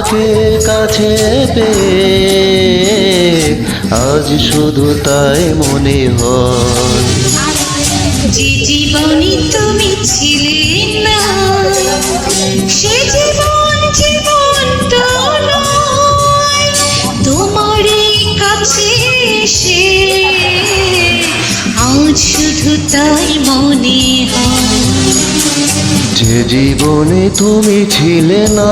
তোমাকে কাছে পেয়ে আজ শুধু তাই মনে হয়। যে জীবনে তুমি ছিলে না সে জীবন জীবন তো নয়, তোমার কাছে এসে আজ শুধু তাই মনে হয়। যে জীবনে তুমি ছিলে না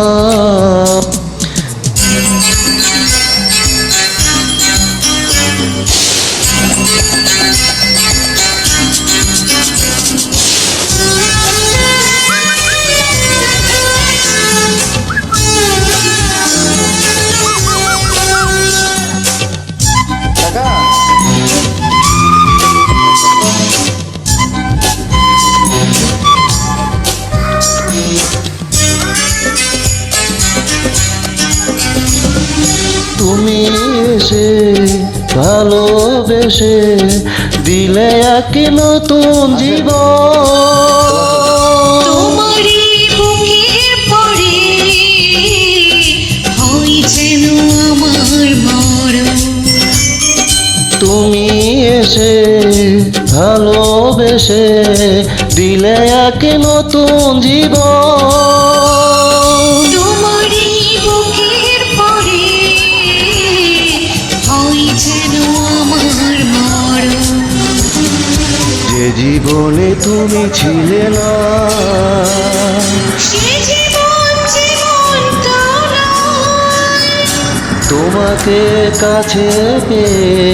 তুমি এসে ভালোবেসে দিলে এক নতুন জীবন। তোমারই বুকে পড়ে হয় যেন আমার মরণ। তুমি এসে ভালোবেসে দিলে এক নতুন জীবন। তোমারই বুকের পড়ে হয় যেন আমার মরণ। যে জীবনে তুমি ছিলে না সে জীবন জীবন তো নয়, তোমাকে কাছে পেয়ে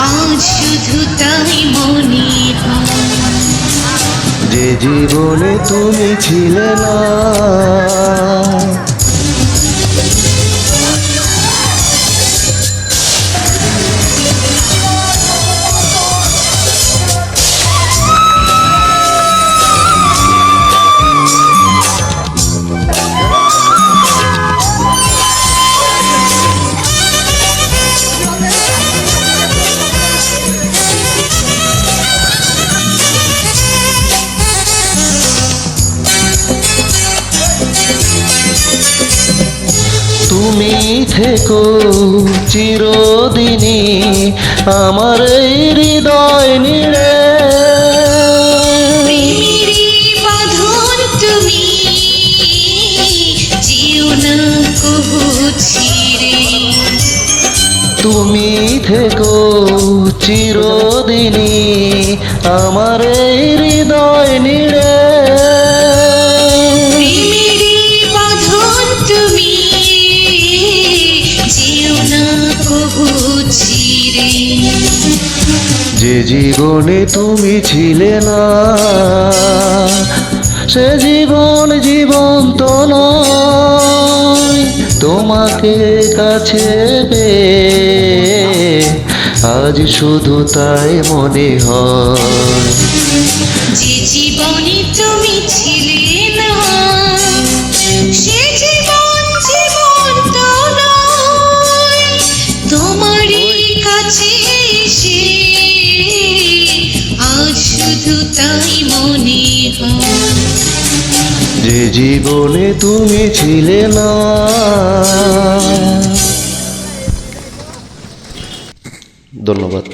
আজ শুধু তাই মনে হয়। যে জীবনে তুমি ছিলে না। তুমি থেকো চিরদিনই আমার এই হৃদয় নিড়ে। প্রেমেরই বাঁধন তুমি যেও না কহু ছিঁড়ে। তুমি থেকো চিরদিনই আমার এই হৃদয় নিড়ে। প্রেমেরই বাঁধন তুমি যেও না কহু ছিঁড়ে। যে জীবনে তুমি ছিলে না সে জীবন জীবন তো নয়, তোমাকে কাছে পেয়ে আজ শুধু তাই মনে হয়। যে জীবনে তুমি ছিলে না সে জীবন জীবন তো নয়, তোমারই কাছে এসে আজ শুধু তাই মনে হয়। যে জীবনে তুমি ছিলে না। ধন্যবাদ।